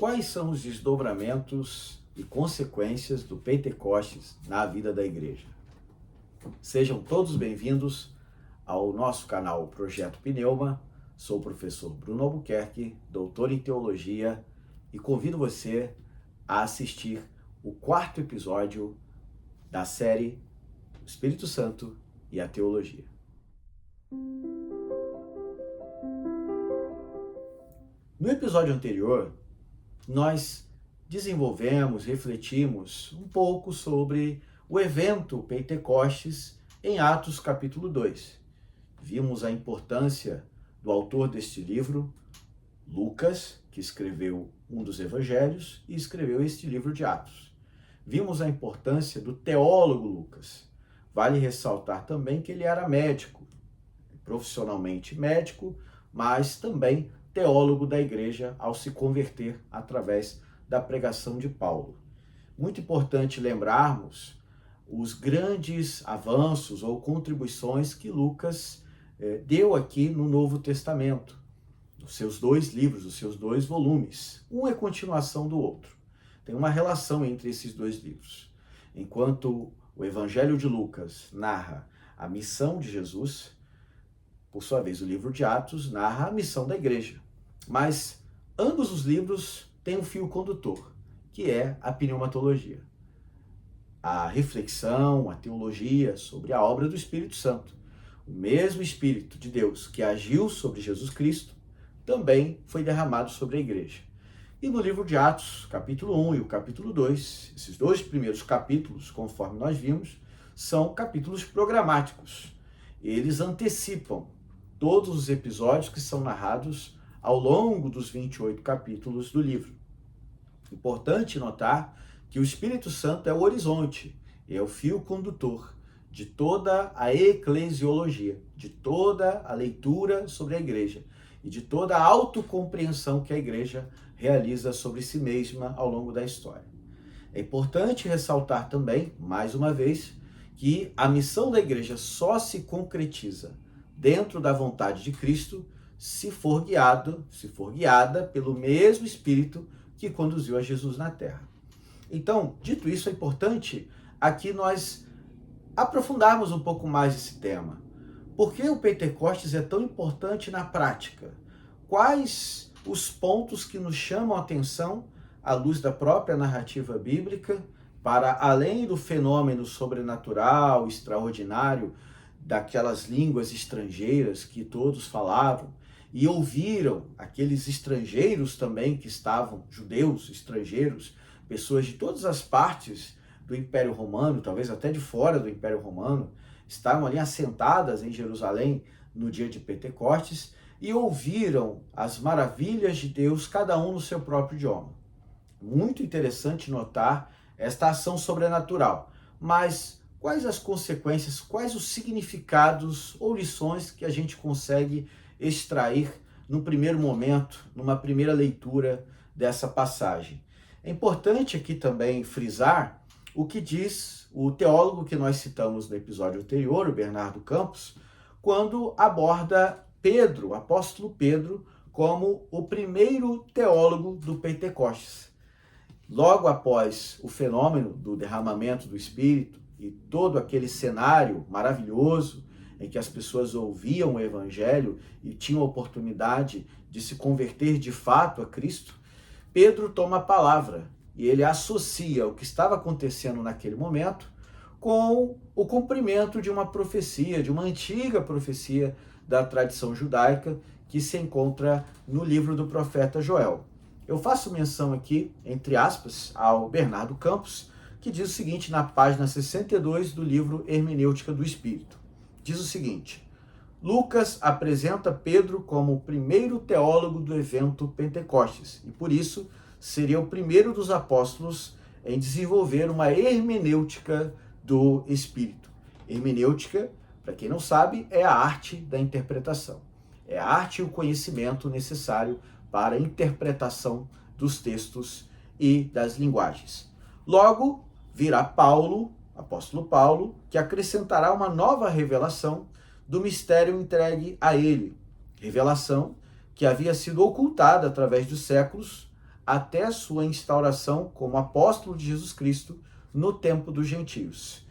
quais são os desdobramentos e consequências do Pentecostes na vida da igreja. Sejam todos bem-vindos ao nosso canal Projeto Pneuma. Sou o professor Bruno Albuquerque, doutor em teologia, e convido você a assistir o 4º episódio da série O Espírito Santo e a Teologia. No episódio anterior, nós desenvolvemos, refletimos um pouco sobre o evento Pentecostes em Atos capítulo 2. Vimos a importância do autor deste livro, Lucas, que escreveu um dos evangelhos e escreveu este livro de Atos. Vimos a importância do teólogo Lucas. Vale ressaltar também que ele era médico, profissionalmente médico, mas também teólogo da igreja ao se converter através da pregação de Paulo. Muito importante lembrarmos os grandes avanços ou contribuições que Lucas deu aqui no Novo Testamento, nos seus 2 livros, os seus 2 volumes. Um é continuação do outro. Tem uma relação entre esses 2 livros. Enquanto o Evangelho de Lucas narra a missão de Jesus, por sua vez, o livro de Atos narra a missão da igreja. Mas ambos os livros têm um fio condutor, que é a pneumatologia. A reflexão, a teologia sobre a obra do Espírito Santo. O mesmo Espírito de Deus que agiu sobre Jesus Cristo também foi derramado sobre a igreja. E no livro de Atos, capítulo 1 e o capítulo 2, esses 2 primeiros capítulos, conforme nós vimos, são capítulos programáticos. Eles antecipam todos os episódios que são narrados ao longo dos 28 capítulos do livro. Importante notar que o Espírito Santo é o horizonte, é o fio condutor de toda a eclesiologia, de toda a leitura sobre a igreja e de toda a autocompreensão que a igreja realiza sobre si mesma ao longo da história. É importante ressaltar também, mais uma vez, que a missão da igreja só se concretiza dentro da vontade de Cristo se for guiada pelo mesmo Espírito que conduziu a Jesus na terra. Então, dito isso, é importante aqui nós aprofundarmos um pouco mais esse tema. Por que o Pentecostes é tão importante na prática? Quais os pontos que nos chamam a atenção à luz da própria narrativa bíblica para além do fenômeno sobrenatural, extraordinário, daquelas línguas estrangeiras que todos falavam e ouviram, aqueles estrangeiros também que estavam, judeus, estrangeiros, pessoas de todas as partes do Império Romano, talvez até de fora do Império Romano, estavam ali assentadas em Jerusalém no dia de Pentecostes e ouviram as maravilhas de Deus, cada um no seu próprio idioma. Muito interessante notar esta ação sobrenatural. Mas quais as consequências, quais os significados ou lições que a gente consegue extrair no primeiro momento, numa primeira leitura dessa passagem? É importante aqui também frisar o que diz o teólogo que nós citamos no episódio anterior, o Bernardo Campos, quando aborda Pedro, o apóstolo Pedro, como o primeiro teólogo do Pentecostes. Logo após o fenômeno do derramamento do Espírito e todo aquele cenário maravilhoso em que as pessoas ouviam o Evangelho e tinham a oportunidade de se converter de fato a Cristo, Pedro toma a palavra e ele associa o que estava acontecendo naquele momento com o cumprimento de uma profecia, de uma antiga profecia da tradição judaica que se encontra no livro do profeta Joel. Eu faço menção aqui, entre aspas, ao Bernardo Campos, que diz o seguinte na página 62 do livro Hermenêutica do Espírito. Diz o seguinte: Lucas apresenta Pedro como o primeiro teólogo do evento Pentecostes e, por isso, seria o primeiro dos apóstolos em desenvolver uma hermenêutica do Espírito. Hermenêutica, para quem não sabe, é a arte da interpretação. É a arte e o conhecimento necessário para a interpretação dos textos e das linguagens. Logo, virá Paulo, apóstolo Paulo, que acrescentará uma nova revelação do mistério entregue a ele. Revelação que havia sido ocultada através dos séculos até sua instauração como apóstolo de Jesus Cristo no tempo dos gentios.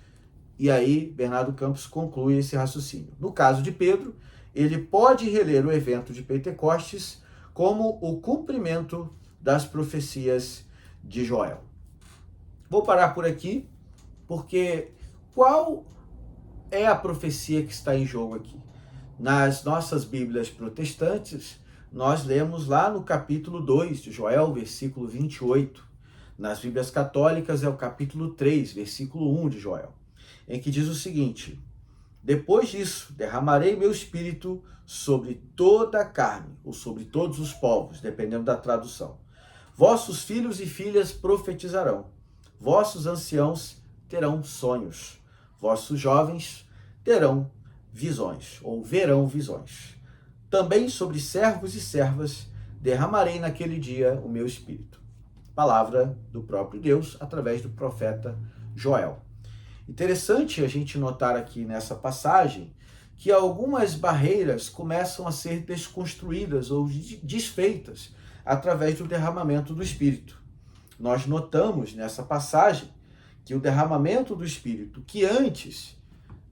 E aí, Bernardo Campos conclui esse raciocínio. No caso de Pedro, ele pode reler o evento de Pentecostes como o cumprimento das profecias de Joel. Vou parar por aqui, porque qual é a profecia que está em jogo aqui? Nas nossas Bíblias protestantes, nós lemos lá no capítulo 2 de Joel, versículo 28. Nas Bíblias católicas é o capítulo 3, versículo 1 de Joel, em que diz o seguinte: depois disso, derramarei meu espírito sobre toda a carne, ou sobre todos os povos, dependendo da tradução. Vossos filhos e filhas profetizarão, vossos anciãos terão sonhos, vossos jovens terão visões, ou verão visões. Também sobre servos e servas derramarei naquele dia o meu espírito. Palavra do próprio Deus através do profeta Joel. Interessante a gente notar aqui nessa passagem que algumas barreiras começam a ser desconstruídas ou desfeitas através do derramamento do Espírito. Nós notamos nessa passagem que o derramamento do Espírito, que antes,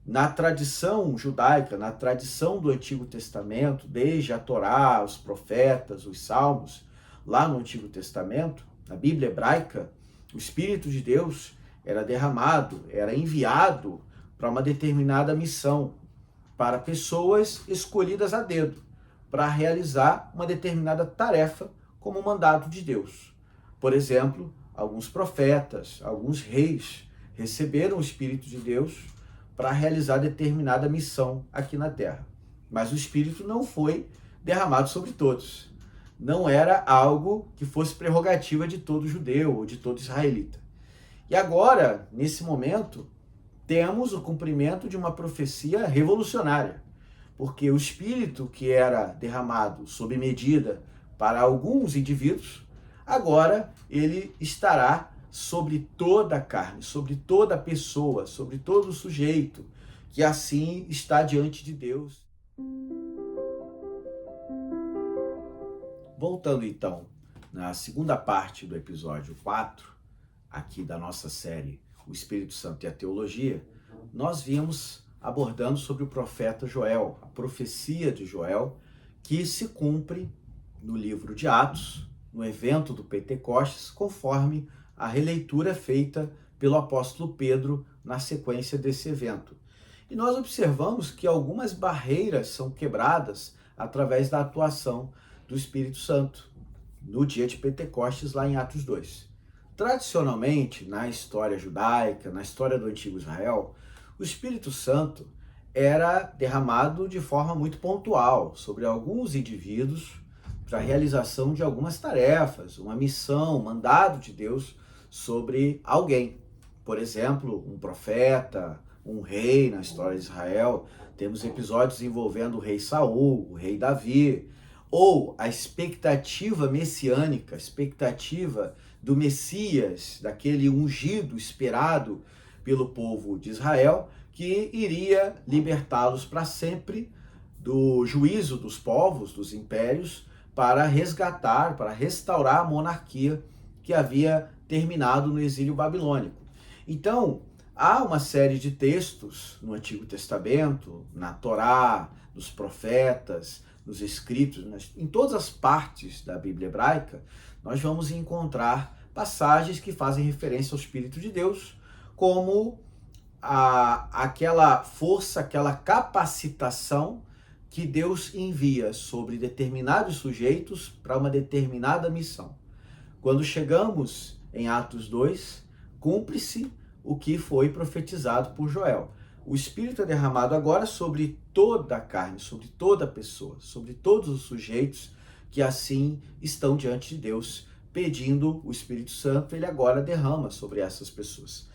na tradição judaica, na tradição do Antigo Testamento, desde a Torá, os profetas, os salmos, lá no Antigo Testamento, na Bíblia hebraica, o Espírito de Deus era derramado, era enviado para uma determinada missão, para pessoas escolhidas a dedo, para realizar uma determinada tarefa como mandado de Deus. Por exemplo, alguns profetas, alguns reis receberam o Espírito de Deus para realizar determinada missão aqui na Terra. Mas o Espírito não foi derramado sobre todos. Não era algo que fosse prerrogativa de todo judeu ou de todo israelita. E agora, nesse momento, temos o cumprimento de uma profecia revolucionária, porque o Espírito que era derramado sob medida para alguns indivíduos, agora ele estará sobre toda a carne, sobre toda a pessoa, sobre todo o sujeito que assim está diante de Deus. Voltando então na segunda parte do episódio 4, aqui da nossa série O Espírito Santo e a Teologia, nós vimos abordando sobre o profeta Joel, a profecia de Joel, que se cumpre no livro de Atos, no evento do Pentecostes, conforme a releitura feita pelo apóstolo Pedro na sequência desse evento. E nós observamos que algumas barreiras são quebradas através da atuação do Espírito Santo no dia de Pentecostes, lá em Atos 2. Tradicionalmente, na história judaica, na história do antigo Israel, o Espírito Santo era derramado de forma muito pontual sobre alguns indivíduos para a realização de algumas tarefas, uma missão, um mandado de Deus sobre alguém. Por exemplo, um profeta, um rei na história de Israel. Temos episódios envolvendo o rei Saul, o rei Davi, ou a expectativa messiânica, a expectativa do Messias, daquele ungido esperado pelo povo de Israel, que iria libertá-los para sempre do juízo dos povos, dos impérios, para resgatar, para restaurar a monarquia que havia terminado no exílio babilônico. Então, há uma série de textos no Antigo Testamento, na Torá, nos profetas, nos escritos, em todas as partes da Bíblia hebraica, nós vamos encontrar passagens que fazem referência ao Espírito de Deus como aquela força, aquela capacitação que Deus envia sobre determinados sujeitos para uma determinada missão. Quando chegamos em Atos 2, cumpre-se o que foi profetizado por Joel. O Espírito é derramado agora sobre toda a carne, sobre toda a pessoa, sobre todos os sujeitos que assim estão diante de Deus, pedindo o Espírito Santo, ele agora derrama sobre essas pessoas.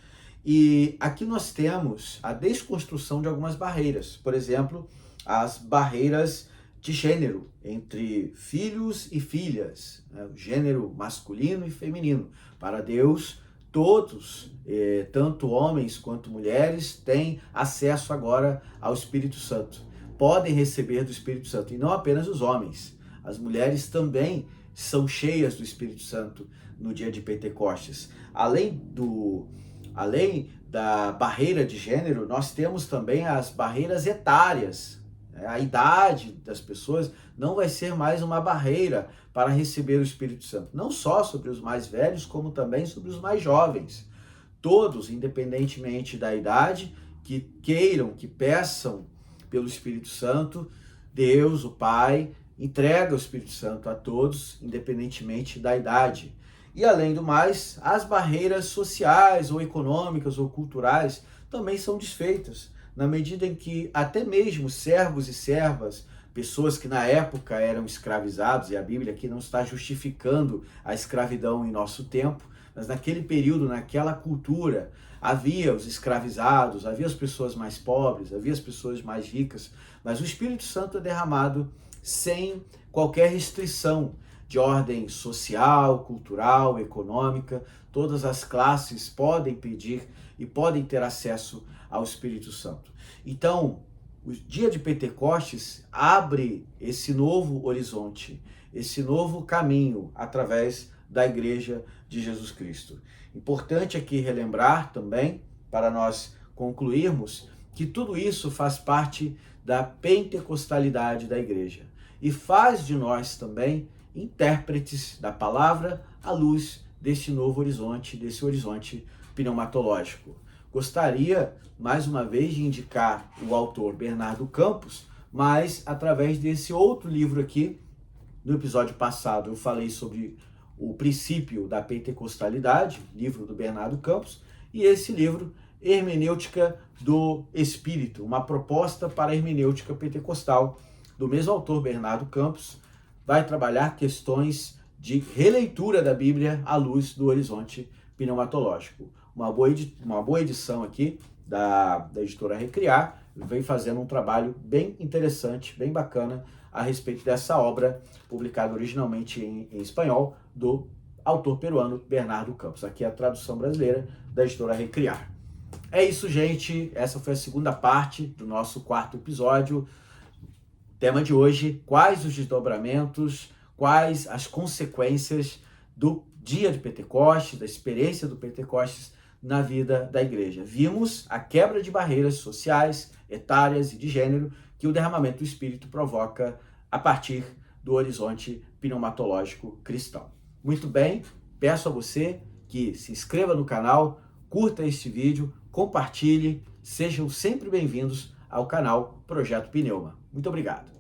E aqui nós temos a desconstrução de algumas barreiras, por exemplo, as barreiras de gênero entre filhos e filhas, né? Gênero masculino e feminino. Para Deus, todos, tanto homens quanto mulheres, têm acesso agora ao Espírito Santo. Podem receber do Espírito Santo, e não apenas os homens. As mulheres também são cheias do Espírito Santo no dia de Pentecostes. Além da barreira de gênero, nós temos também as barreiras etárias. A idade das pessoas não vai ser mais uma barreira para receber o Espírito Santo. Não só sobre os mais velhos, como também sobre os mais jovens. Todos, independentemente da idade, que queiram, que peçam pelo Espírito Santo, Deus, o Pai, entrega o Espírito Santo a todos, independentemente da idade. E além do mais, as barreiras sociais ou econômicas ou culturais também são desfeitas, na medida em que até mesmo servos e servas, pessoas que na época eram escravizados, e a Bíblia aqui não está justificando a escravidão em nosso tempo, mas naquele período, naquela cultura, havia os escravizados, havia as pessoas mais pobres, havia as pessoas mais ricas, mas o Espírito Santo é derramado sem qualquer restrição de ordem social, cultural, econômica. Todas as classes podem pedir e podem ter acesso ao Espírito Santo. Então, o dia de Pentecostes abre esse novo horizonte, esse novo caminho através da Igreja de Jesus Cristo. Importante aqui relembrar também, para nós concluirmos, que tudo isso faz parte da pentecostalidade da Igreja e faz de nós também intérpretes da palavra à luz desse novo horizonte, desse horizonte pneumatológico. Gostaria, mais uma vez, de indicar o autor Bernardo Campos, mas através desse outro livro aqui. No episódio passado eu falei sobre o princípio da pentecostalidade, livro do Bernardo Campos, e esse livro, Hermenêutica do Espírito, uma proposta para a hermenêutica pentecostal, do mesmo autor Bernardo Campos, vai trabalhar questões de releitura da Bíblia à luz do horizonte pneumatológico. Uma boa edição aqui da editora Recriar, vem fazendo um trabalho bem interessante, bem bacana, a respeito dessa obra, publicada originalmente em espanhol, do autor peruano Bernardo Campos. Aqui é a tradução brasileira da editora Recriar. É isso, gente. Essa foi a segunda parte do nosso quarto episódio. Tema de hoje: quais os desdobramentos, quais as consequências do dia de Pentecostes, da experiência do Pentecostes na vida da igreja. Vimos a quebra de barreiras sociais, etárias e de gênero que o derramamento do Espírito provoca a partir do horizonte pneumatológico cristão. Muito bem, peço a você que se inscreva no canal, curta este vídeo, compartilhe, sejam sempre bem-vindos ao canal Projeto Pneuma. Muito obrigado.